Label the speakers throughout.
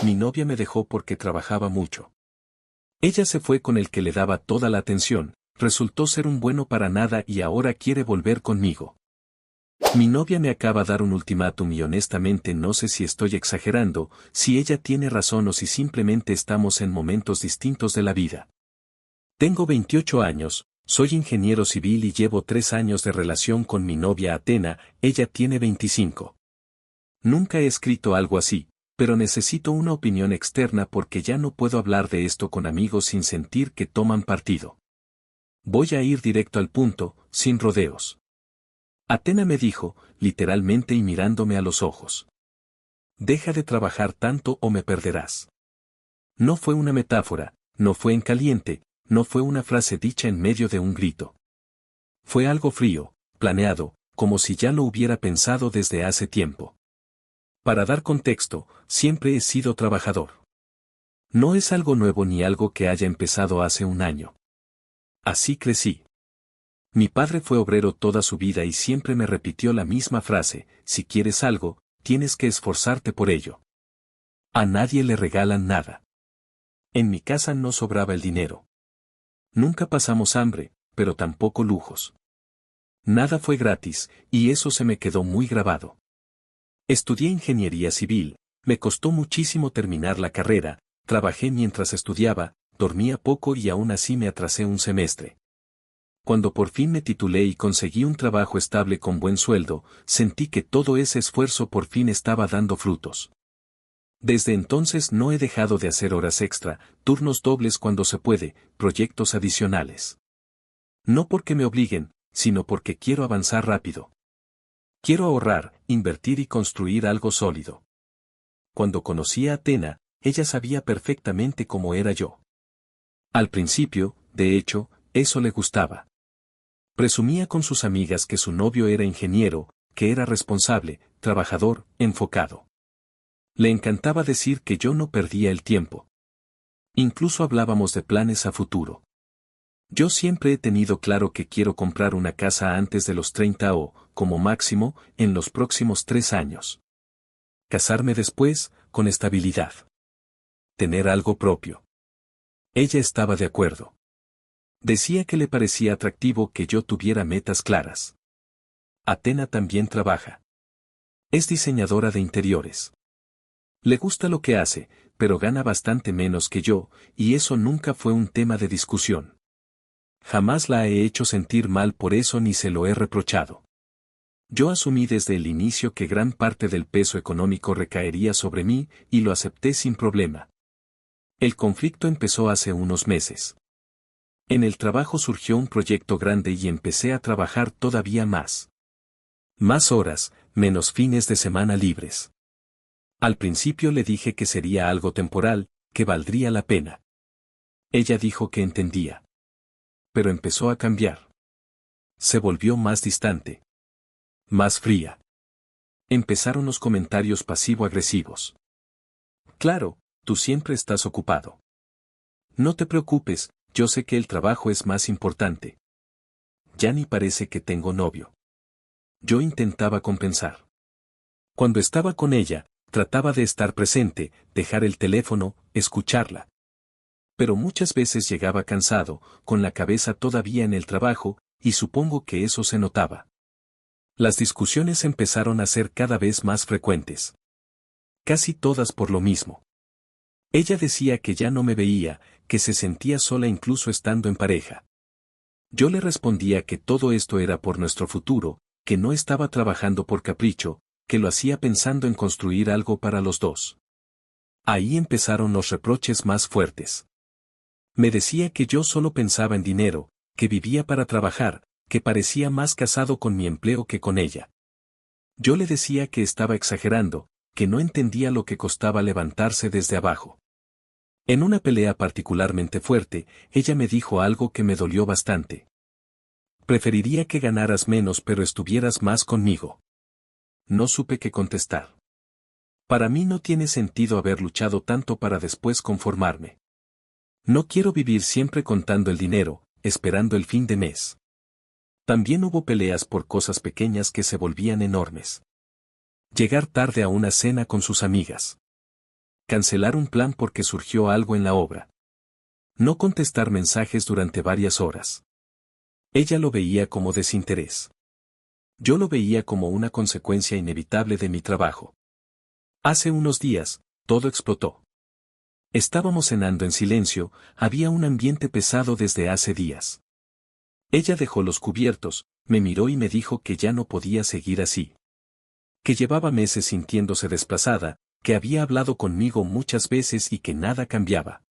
Speaker 1: Mi novia me dejó porque trabajaba mucho. Ella se fue con el que le daba toda la atención, resultó ser un bueno para nada y ahora quiere volver conmigo. Mi novia me acaba de dar un ultimátum y honestamente no sé si estoy exagerando, si ella tiene razón o si simplemente estamos en momentos distintos de la vida. Tengo 28 años, soy ingeniero civil y llevo 3 años de relación con mi novia Atena, ella tiene 25. Nunca he escrito algo así, pero necesito una opinión externa porque ya no puedo hablar de esto con amigos sin sentir que toman partido. Voy a ir directo al punto, sin rodeos. Atena me dijo, literalmente y mirándome a los ojos. Deja de trabajar tanto o me perderás. No fue una metáfora, no fue en caliente, no fue una frase dicha en medio de un grito. Fue algo frío, planeado, como si ya lo hubiera pensado desde hace tiempo. Para dar contexto, siempre he sido trabajador. No es algo nuevo ni algo que haya empezado hace un año. Así crecí. Mi padre fue obrero toda su vida y siempre me repitió la misma frase, si quieres algo, tienes que esforzarte por ello. A nadie le regalan nada. En mi casa no sobraba el dinero. Nunca pasamos hambre, pero tampoco lujos. Nada fue gratis, y eso se me quedó muy grabado. Estudié ingeniería civil, me costó muchísimo terminar la carrera, trabajé mientras estudiaba, dormía poco y aún así me atrasé un semestre. Cuando por fin me titulé y conseguí un trabajo estable con buen sueldo, sentí que todo ese esfuerzo por fin estaba dando frutos. Desde entonces no he dejado de hacer horas extra, turnos dobles cuando se puede, proyectos adicionales. No porque me obliguen, sino porque quiero avanzar rápido. Quiero ahorrar, invertir y construir algo sólido. Cuando conocí a Atena, ella sabía perfectamente cómo era yo. Al principio, de hecho, eso le gustaba. Presumía con sus amigas que su novio era ingeniero, que era responsable, trabajador, enfocado. Le encantaba decir que yo no perdía el tiempo. Incluso hablábamos de planes a futuro. Yo siempre he tenido claro que quiero comprar una casa antes de los 30 o, como máximo, en los próximos 3 años. Casarme después, con estabilidad. Tener algo propio. Ella estaba de acuerdo. Decía que le parecía atractivo que yo tuviera metas claras. Atena también trabaja. Es diseñadora de interiores. Le gusta lo que hace, pero gana bastante menos que yo, y eso nunca fue un tema de discusión. Jamás la he hecho sentir mal por eso ni se lo he reprochado. Yo asumí desde el inicio que gran parte del peso económico recaería sobre mí, y lo acepté sin problema. El conflicto empezó hace unos meses. En el trabajo surgió un proyecto grande y empecé a trabajar todavía más. Más horas, menos fines de semana libres. Al principio le dije que sería algo temporal, que valdría la pena. Ella dijo que entendía. Pero empezó a cambiar. Se volvió más distante. Más fría. Empezaron los comentarios pasivo-agresivos. Claro, tú siempre estás ocupado. No te preocupes, yo sé que el trabajo es más importante. Ya ni parece que tengo novio. Yo intentaba compensar. Cuando estaba con ella, trataba de estar presente, dejar el teléfono, escucharla. Pero muchas veces llegaba cansado, con la cabeza todavía en el trabajo, y supongo que eso se notaba. Las discusiones empezaron a ser cada vez más frecuentes. Casi todas por lo mismo. Ella decía que ya no me veía, que se sentía sola incluso estando en pareja. Yo le respondía que todo esto era por nuestro futuro, que no estaba trabajando por capricho, que lo hacía pensando en construir algo para los dos. Ahí empezaron los reproches más fuertes. Me decía que yo solo pensaba en dinero, que vivía para trabajar, que parecía más casado con mi empleo que con ella. Yo le decía que estaba exagerando, que no entendía lo que costaba levantarse desde abajo. En una pelea particularmente fuerte, ella me dijo algo que me dolió bastante. Preferiría que ganaras menos pero estuvieras más conmigo. No supe qué contestar. Para mí no tiene sentido haber luchado tanto para después conformarme. No quiero vivir siempre contando el dinero, esperando el fin de mes. También hubo peleas por cosas pequeñas que se volvían enormes. Llegar tarde a una cena con sus amigas. Cancelar un plan porque surgió algo en la obra. No contestar mensajes durante varias horas. Ella lo veía como desinterés. Yo lo veía como una consecuencia inevitable de mi trabajo. Hace unos días, todo explotó. Estábamos cenando en silencio, había un ambiente pesado desde hace días. Ella dejó los cubiertos, me miró y me dijo que ya no podía seguir así. Que llevaba meses sintiéndose desplazada, que había hablado conmigo muchas veces y que nada cambiaba.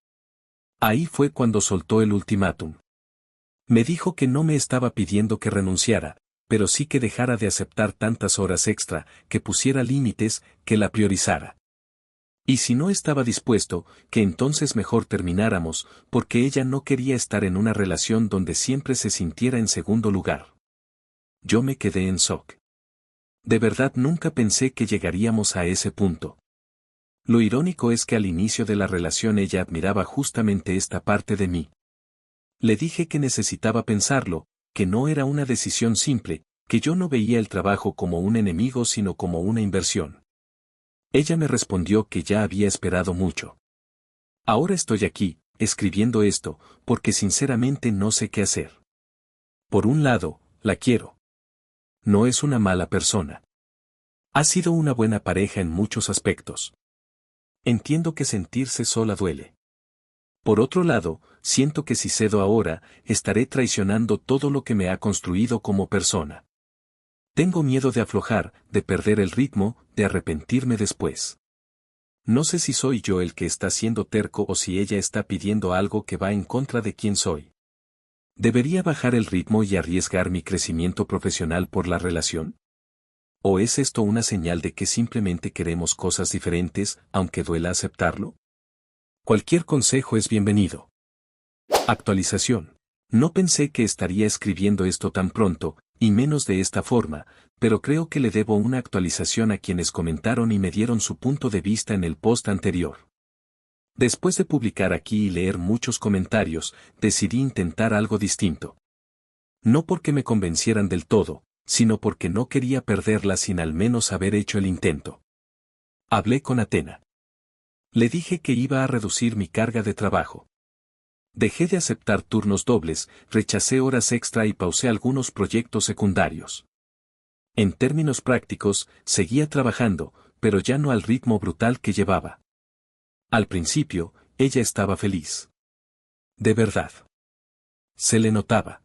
Speaker 1: Ahí fue cuando soltó el ultimátum. Me dijo que no me estaba pidiendo que renunciara, pero sí que dejara de aceptar tantas horas extra, que pusiera límites, que la priorizara. Y si no estaba dispuesto, que entonces mejor termináramos, porque ella no quería estar en una relación donde siempre se sintiera en segundo lugar. Yo me quedé en shock. De verdad nunca pensé que llegaríamos a ese punto. Lo irónico es que al inicio de la relación ella admiraba justamente esta parte de mí. Le dije que necesitaba pensarlo, que no era una decisión simple, que yo no veía el trabajo como un enemigo sino como una inversión. Ella me respondió que ya había esperado mucho. Ahora estoy aquí, escribiendo esto, porque sinceramente no sé qué hacer. Por un lado, la quiero. No es una mala persona. Ha sido una buena pareja en muchos aspectos. Entiendo que sentirse sola duele. Por otro lado, siento que si cedo ahora, estaré traicionando todo lo que me ha construido como persona. Tengo miedo de aflojar, de perder el ritmo, de arrepentirme después. No sé si soy yo el que está siendo terco o si ella está pidiendo algo que va en contra de quién soy. ¿Debería bajar el ritmo y arriesgar mi crecimiento profesional por la relación? ¿O es esto una señal de que simplemente queremos cosas diferentes, aunque duela aceptarlo? Cualquier consejo es bienvenido. Actualización. No pensé que estaría escribiendo esto tan pronto, y menos de esta forma, pero creo que le debo una actualización a quienes comentaron y me dieron su punto de vista en el post anterior. Después de publicar aquí y leer muchos comentarios, decidí intentar algo distinto. No porque me convencieran del todo, sino porque no quería perderla sin al menos haber hecho el intento. Hablé con Atena. Le dije que iba a reducir mi carga de trabajo. Dejé de aceptar turnos dobles, rechacé horas extra y pausé algunos proyectos secundarios. En términos prácticos, seguía trabajando, pero ya no al ritmo brutal que llevaba. Al principio, ella estaba feliz. De verdad. Se le notaba.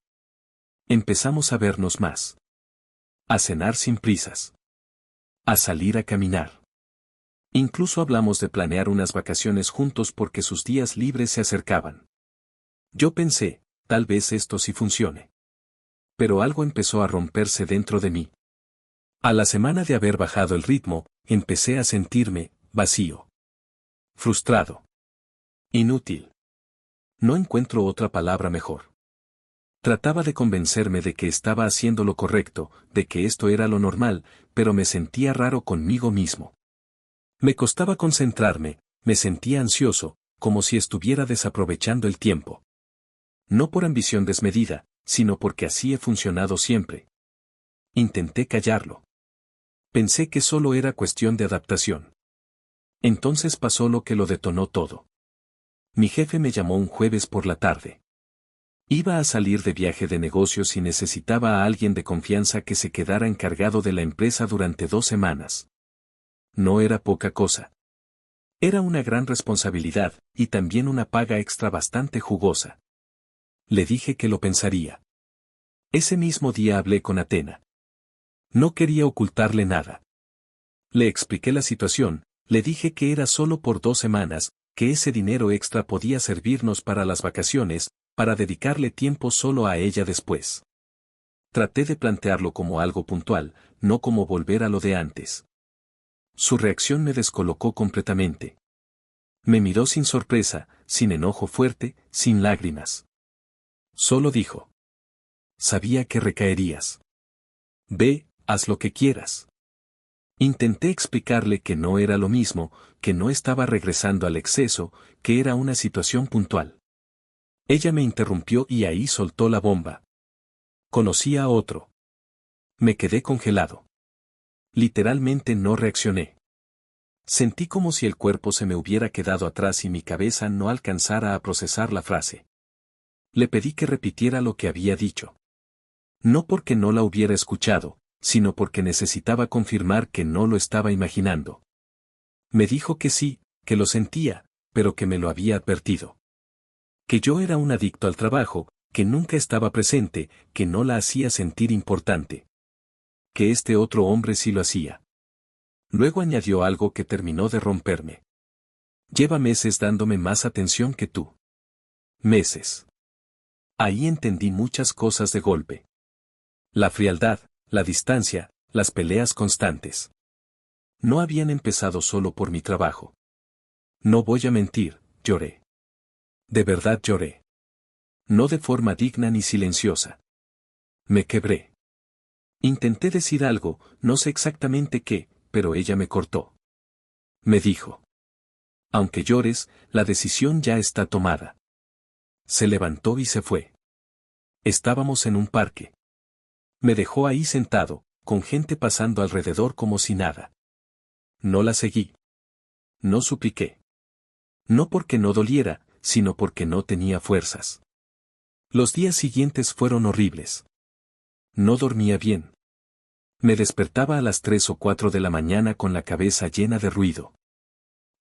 Speaker 1: Empezamos a vernos más. A cenar sin prisas. A salir a caminar. Incluso hablamos de planear unas vacaciones juntos porque sus días libres se acercaban. Yo pensé, tal vez esto sí funcione. Pero algo empezó a romperse dentro de mí. A la semana de haber bajado el ritmo, empecé a sentirme vacío. Frustrado. Inútil. No encuentro otra palabra mejor. Trataba de convencerme de que estaba haciendo lo correcto, de que esto era lo normal, pero me sentía raro conmigo mismo. Me costaba concentrarme, me sentía ansioso, como si estuviera desaprovechando el tiempo. No por ambición desmedida, sino porque así he funcionado siempre. Intenté callarlo. Pensé que solo era cuestión de adaptación. Entonces pasó lo que lo detonó todo. Mi jefe me llamó un jueves por la tarde. Iba a salir de viaje de negocios y necesitaba a alguien de confianza que se quedara encargado de la empresa durante 2 semanas. No era poca cosa. Era una gran responsabilidad, y también una paga extra bastante jugosa. Le dije que lo pensaría. Ese mismo día hablé con Atena. No quería ocultarle nada. Le expliqué la situación, le dije que era solo por 2 semanas, que ese dinero extra podía servirnos para las vacaciones, para dedicarle tiempo solo a ella después. Traté de plantearlo como algo puntual, no como volver a lo de antes. Su reacción me descolocó completamente. Me miró sin sorpresa, sin enojo fuerte, sin lágrimas. Solo dijo. Sabía que recaerías. Ve, haz lo que quieras. Intenté explicarle que no era lo mismo, que no estaba regresando al exceso, que era una situación puntual. Ella me interrumpió y ahí soltó la bomba. Conocí a otro. Me quedé congelado. Literalmente no reaccioné. Sentí como si el cuerpo se me hubiera quedado atrás y mi cabeza no alcanzara a procesar la frase. Le pedí que repitiera lo que había dicho. No porque no la hubiera escuchado, sino porque necesitaba confirmar que no lo estaba imaginando. Me dijo que sí, que lo sentía, pero que me lo había advertido. Que yo era un adicto al trabajo, que nunca estaba presente, que no la hacía sentir importante. Que este otro hombre sí lo hacía. Luego añadió algo que terminó de romperme. Lleva meses dándome más atención que tú. Meses. Ahí entendí muchas cosas de golpe. La frialdad, la distancia, las peleas constantes. No habían empezado solo por mi trabajo. No voy a mentir, lloré. De verdad lloré. No de forma digna ni silenciosa. Me quebré. Intenté decir algo, no sé exactamente qué, pero ella me cortó. Me dijo. Aunque llores, la decisión ya está tomada. Se levantó y se fue. Estábamos en un parque. Me dejó ahí sentado, con gente pasando alrededor como si nada. No la seguí. No supliqué. No porque no doliera, sino porque no tenía fuerzas. Los días siguientes fueron horribles. No dormía bien. Me despertaba a las 3 o 4 de la mañana con la cabeza llena de ruido.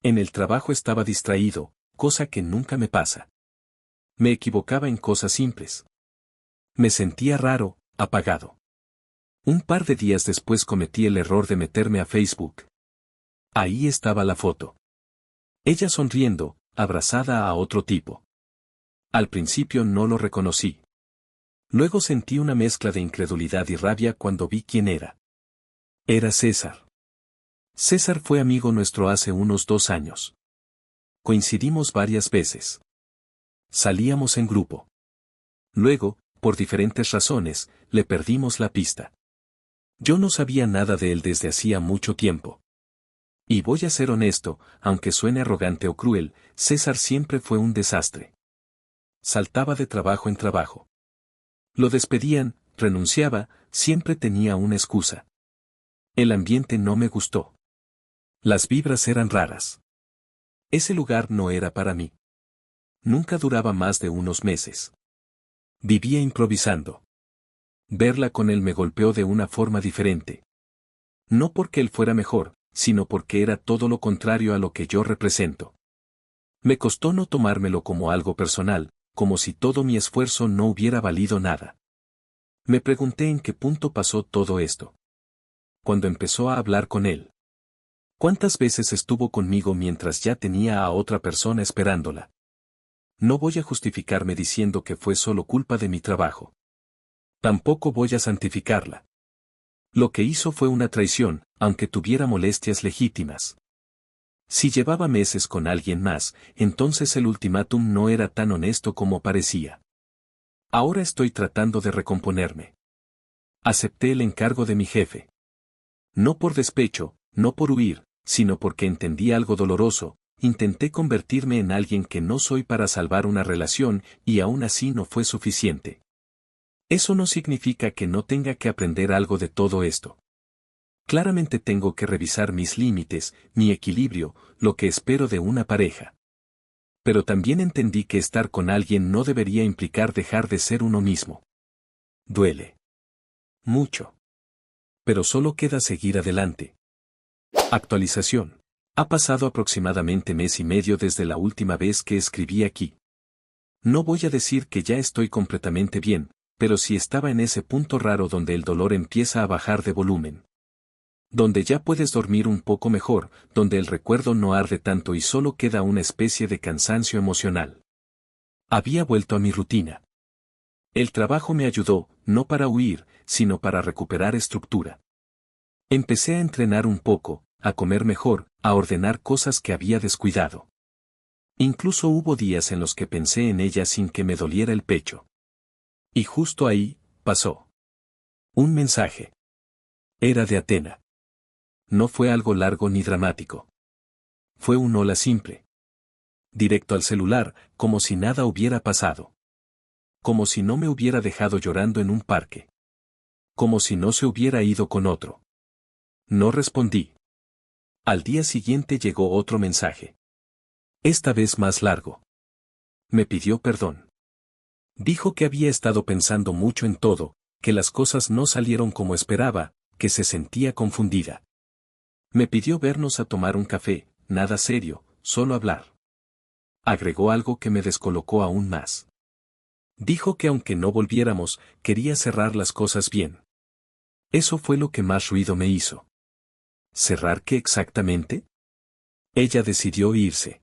Speaker 1: En el trabajo estaba distraído, cosa que nunca me pasa. Me equivocaba en cosas simples. Me sentía raro, apagado. Un par de días después cometí el error de meterme a Facebook. Ahí estaba la foto. Ella sonriendo, abrazada a otro tipo. Al principio no lo reconocí. Luego sentí una mezcla de incredulidad y rabia cuando vi quién era. Era César. César fue amigo nuestro hace unos 2 años. Coincidimos varias veces. Salíamos en grupo. Luego, por diferentes razones, le perdimos la pista. Yo no sabía nada de él desde hacía mucho tiempo. Y voy a ser honesto, aunque suene arrogante o cruel, César siempre fue un desastre. Saltaba de trabajo en trabajo. Lo despedían, renunciaba, siempre tenía una excusa. El ambiente no me gustó. Las vibras eran raras. Ese lugar no era para mí. Nunca duraba más de unos meses. Vivía improvisando. Verla con él me golpeó de una forma diferente. No porque él fuera mejor, sino porque era todo lo contrario a lo que yo represento. Me costó no tomármelo como algo personal, como si todo mi esfuerzo no hubiera valido nada. Me pregunté en qué punto pasó todo esto. Cuando empezó a hablar con él. ¿Cuántas veces estuvo conmigo mientras ya tenía a otra persona esperándola? No voy a justificarme diciendo que fue solo culpa de mi trabajo. Tampoco voy a santificarla. Lo que hizo fue una traición, aunque tuviera molestias legítimas. Si llevaba meses con alguien más, entonces el ultimátum no era tan honesto como parecía. Ahora estoy tratando de recomponerme. Acepté el encargo de mi jefe. No por despecho, no por huir, sino porque entendí algo doloroso, intenté convertirme en alguien que no soy para salvar una relación, y aún así no fue suficiente. Eso no significa que no tenga que aprender algo de todo esto. Claramente tengo que revisar mis límites, mi equilibrio, lo que espero de una pareja. Pero también entendí que estar con alguien no debería implicar dejar de ser uno mismo. Duele. Mucho. Pero solo queda seguir adelante. Actualización. Ha pasado aproximadamente mes y medio desde la última vez que escribí aquí. No voy a decir que ya estoy completamente bien, pero sí estaba en ese punto raro donde el dolor empieza a bajar de volumen. Donde ya puedes dormir un poco mejor, donde el recuerdo no arde tanto y solo queda una especie de cansancio emocional. Había vuelto a mi rutina. El trabajo me ayudó, no para huir, sino para recuperar estructura. Empecé a entrenar un poco, a comer mejor, a ordenar cosas que había descuidado. Incluso hubo días en los que pensé en ella sin que me doliera el pecho. Y justo ahí, pasó. Un mensaje. Era de Atena. No fue algo largo ni dramático. Fue un hola simple. Directo al celular, como si nada hubiera pasado. Como si no me hubiera dejado llorando en un parque. Como si no se hubiera ido con otro. No respondí. Al día siguiente llegó otro mensaje. Esta vez más largo. Me pidió perdón. Dijo que había estado pensando mucho en todo, que las cosas no salieron como esperaba, que se sentía confundida. Me pidió vernos a tomar un café, nada serio, solo hablar. Agregó algo que me descolocó aún más. Dijo que aunque no volviéramos, quería cerrar las cosas bien. Eso fue lo que más ruido me hizo. ¿Cerrar qué exactamente? Ella decidió irse.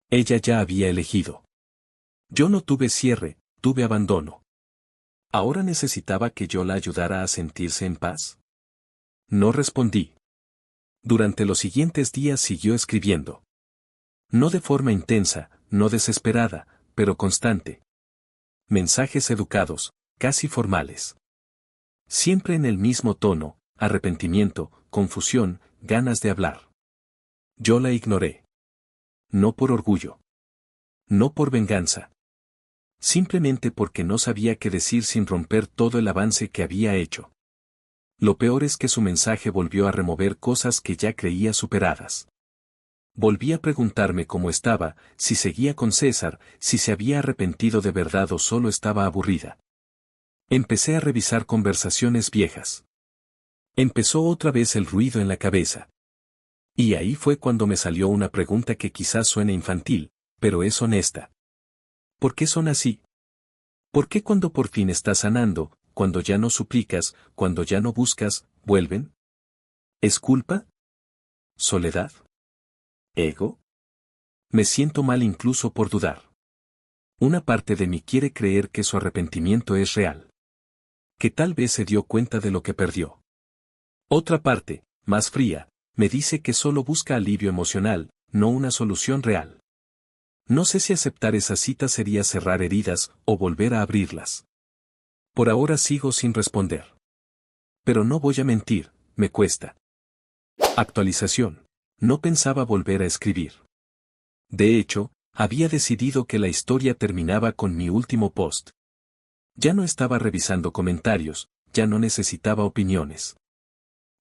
Speaker 1: Ella ya había elegido. Yo no tuve cierre, tuve abandono. ¿Ahora necesitaba que yo la ayudara a sentirse en paz? No respondí. Durante los siguientes días siguió escribiendo. No de forma intensa, no desesperada, pero constante. Mensajes educados, casi formales. Siempre en el mismo tono, arrepentimiento, confusión, ganas de hablar. Yo la ignoré. No por orgullo. No por venganza. Simplemente porque no sabía qué decir sin romper todo el avance que había hecho. Lo peor es que su mensaje volvió a remover cosas que ya creía superadas. Volví a preguntarme cómo estaba, si seguía con César, si se había arrepentido de verdad o solo estaba aburrida. Empecé a revisar conversaciones viejas. Empezó otra vez el ruido en la cabeza. Y ahí fue cuando me salió una pregunta que quizás suene infantil, pero es honesta. ¿Por qué son así? ¿Por qué cuando por fin estás sanando, cuando ya no suplicas, cuando ya no buscas, vuelven? ¿Es culpa? ¿Soledad? ¿Ego? Me siento mal incluso por dudar. Una parte de mí quiere creer que su arrepentimiento es real. Que tal vez se dio cuenta de lo que perdió. Otra parte, más fría, me dice que solo busca alivio emocional, no una solución real. No sé si aceptar esa cita sería cerrar heridas o volver a abrirlas. Por ahora sigo sin responder. Pero no voy a mentir, me cuesta. Actualización. No pensaba volver a escribir. De hecho, había decidido que la historia terminaba con mi último post. Ya no estaba revisando comentarios, ya no necesitaba opiniones.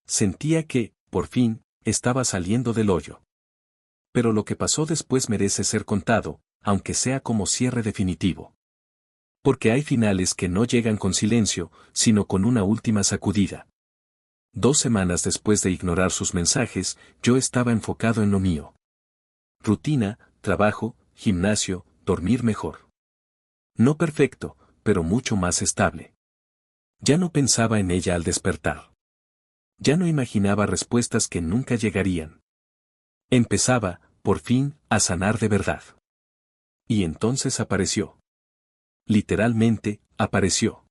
Speaker 1: Sentía que, por fin, estaba saliendo del hoyo. Pero lo que pasó después merece ser contado, aunque sea como cierre definitivo. Porque hay finales que no llegan con silencio, sino con una última sacudida. 2 semanas después de ignorar sus mensajes, yo estaba enfocado en lo mío. Rutina, trabajo, gimnasio, dormir mejor. No perfecto, pero mucho más estable. Ya no pensaba en ella al despertar. Ya no imaginaba respuestas que nunca llegarían. Empezaba, por fin, a sanar de verdad. Y entonces apareció. Literalmente, apareció.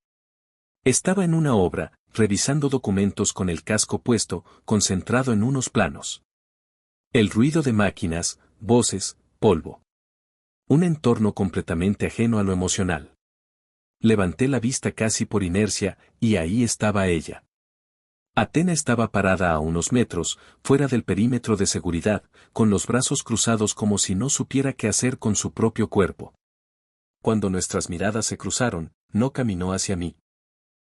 Speaker 1: Estaba en una obra, revisando documentos con el casco puesto, concentrado en unos planos. El ruido de máquinas, voces, polvo. Un entorno completamente ajeno a lo emocional. Levanté la vista casi por inercia, y ahí estaba ella. Atena estaba parada a unos metros, fuera del perímetro de seguridad, con los brazos cruzados como si no supiera qué hacer con su propio cuerpo. Cuando nuestras miradas se cruzaron, no caminó hacia mí.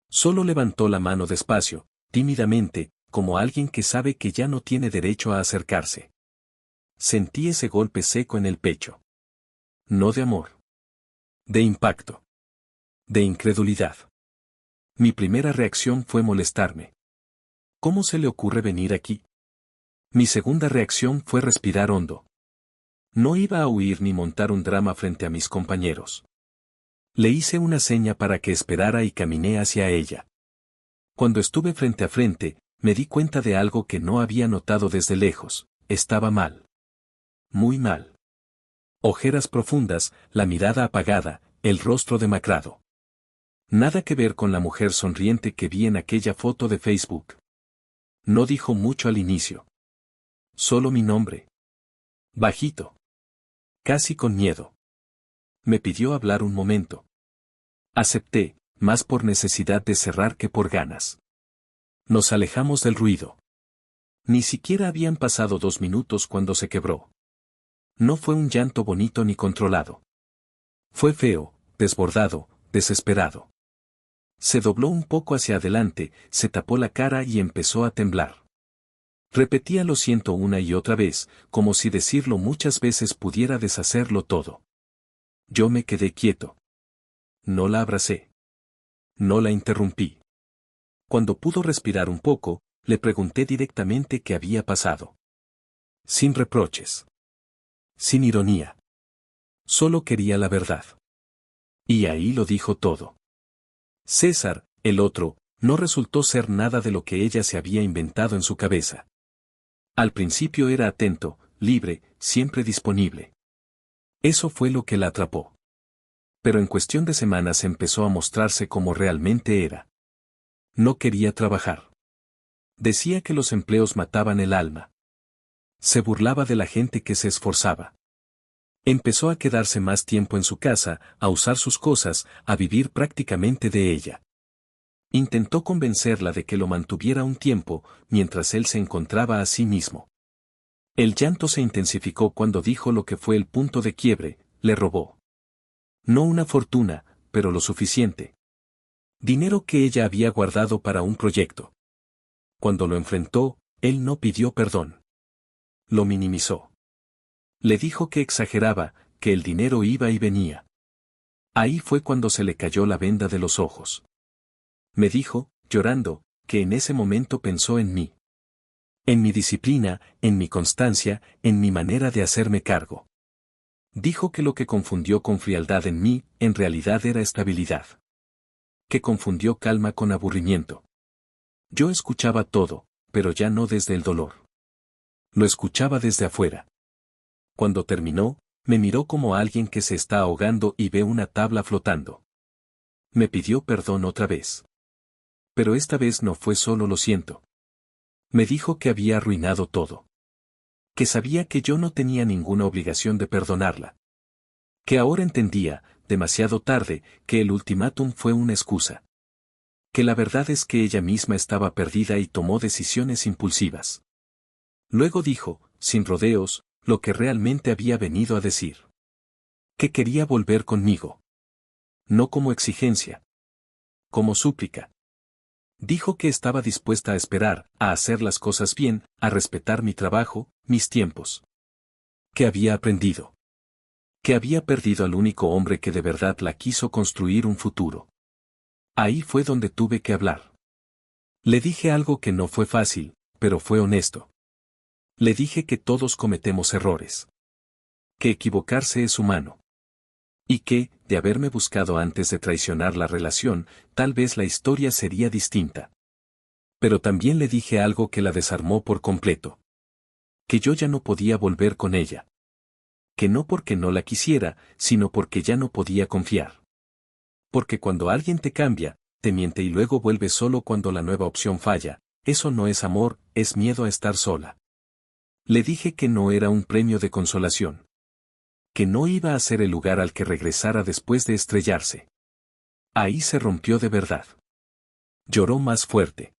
Speaker 1: Solo levantó la mano despacio, tímidamente, como alguien que sabe que ya no tiene derecho a acercarse. Sentí ese golpe seco en el pecho. No de amor. De impacto. De incredulidad. Mi primera reacción fue molestarme. ¿Cómo se le ocurre venir aquí? Mi segunda reacción fue respirar hondo. No iba a huir ni montar un drama frente a mis compañeros. Le hice una seña para que esperara y caminé hacia ella. Cuando estuve frente a frente, me di cuenta de algo que no había notado desde lejos: estaba mal. Muy mal. Ojeras profundas, la mirada apagada, el rostro demacrado. Nada que ver con la mujer sonriente que vi en aquella foto de Facebook. No dijo mucho al inicio. Solo mi nombre. Bajito. Casi con miedo. Me pidió hablar un momento. Acepté, más por necesidad de cerrar que por ganas. Nos alejamos del ruido. Ni siquiera habían pasado 2 minutos cuando se quebró. No fue un llanto bonito ni controlado. Fue feo, desbordado, desesperado. Se dobló un poco hacia adelante, se tapó la cara y empezó a temblar. Repetía lo siento una y otra vez, como si decirlo muchas veces pudiera deshacerlo todo. Yo me quedé quieto. No la abracé. No la interrumpí. Cuando pudo respirar un poco, le pregunté directamente qué había pasado. Sin reproches. Sin ironía. Solo quería la verdad. Y ahí lo dijo todo. César, el otro, no resultó ser nada de lo que ella se había inventado en su cabeza. Al principio era atento, libre, siempre disponible. Eso fue lo que la atrapó. Pero en cuestión de semanas empezó a mostrarse como realmente era. No quería trabajar. Decía que los empleos mataban el alma. Se burlaba de la gente que se esforzaba. Empezó a quedarse más tiempo en su casa, a usar sus cosas, a vivir prácticamente de ella. Intentó convencerla de que lo mantuviera un tiempo, mientras él se encontraba a sí mismo. El llanto se intensificó cuando dijo lo que fue el punto de quiebre: le robó. No una fortuna, pero lo suficiente. Dinero que ella había guardado para un proyecto. Cuando lo enfrentó, él no pidió perdón. Lo minimizó. Le dijo que exageraba, que el dinero iba y venía. Ahí fue cuando se le cayó la venda de los ojos. Me dijo, llorando, que en ese momento pensó en mí. En mi disciplina, en mi constancia, en mi manera de hacerme cargo. Dijo que lo que confundió con frialdad en mí, en realidad era estabilidad. Que confundió calma con aburrimiento. Yo escuchaba todo, pero ya no desde el dolor. Lo escuchaba desde afuera. Cuando terminó, me miró como alguien que se está ahogando y ve una tabla flotando. Me pidió perdón otra vez. Pero esta vez no fue solo lo siento. Me dijo que había arruinado todo. Que sabía que yo no tenía ninguna obligación de perdonarla. Que ahora entendía, demasiado tarde, que el ultimátum fue una excusa. Que la verdad es que ella misma estaba perdida y tomó decisiones impulsivas. Luego dijo, sin rodeos, lo que realmente había venido a decir. Que quería volver conmigo. No como exigencia. Como súplica. Dijo que estaba dispuesta a esperar, a hacer las cosas bien, a respetar mi trabajo, mis tiempos. Que había aprendido. Que había perdido al único hombre que de verdad la quiso construir un futuro. Ahí fue donde tuve que hablar. Le dije algo que no fue fácil, pero fue honesto. Le dije que todos cometemos errores. Que equivocarse es humano. Y que, de haberme buscado antes de traicionar la relación, tal vez la historia sería distinta. Pero también le dije algo que la desarmó por completo. Que yo ya no podía volver con ella. Que no porque no la quisiera, sino porque ya no podía confiar. Porque cuando alguien te cambia, te miente y luego vuelve solo cuando la nueva opción falla, eso no es amor, es miedo a estar sola. Le dije que no era un premio de consolación. Que no iba a ser el lugar al que regresara después de estrellarse. Ahí se rompió de verdad. Lloró más fuerte.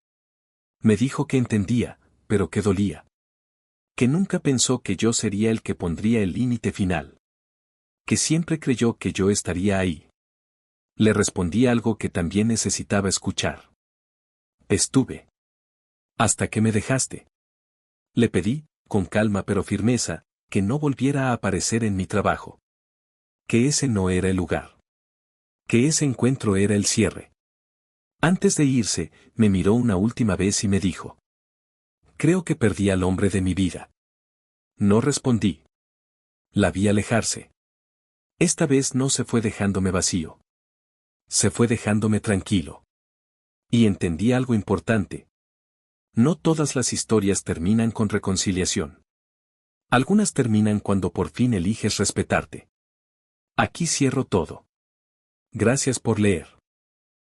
Speaker 1: Me dijo que entendía, pero que dolía. Que nunca pensó que yo sería el que pondría el límite final. Que siempre creyó que yo estaría ahí. Le respondí algo que también necesitaba escuchar. Estuve. Hasta que me dejaste. Le pedí, con calma pero firmeza, que no volviera a aparecer en mi trabajo. Que ese no era el lugar. Que ese encuentro era el cierre. Antes de irse, me miró una última vez y me dijo: creo que perdí al hombre de mi vida. No respondí. La vi alejarse. Esta vez no se fue dejándome vacío. Se fue dejándome tranquilo. Y entendí algo importante. No todas las historias terminan con reconciliación. Algunas terminan cuando por fin eliges respetarte. Aquí cierro todo. Gracias por leer.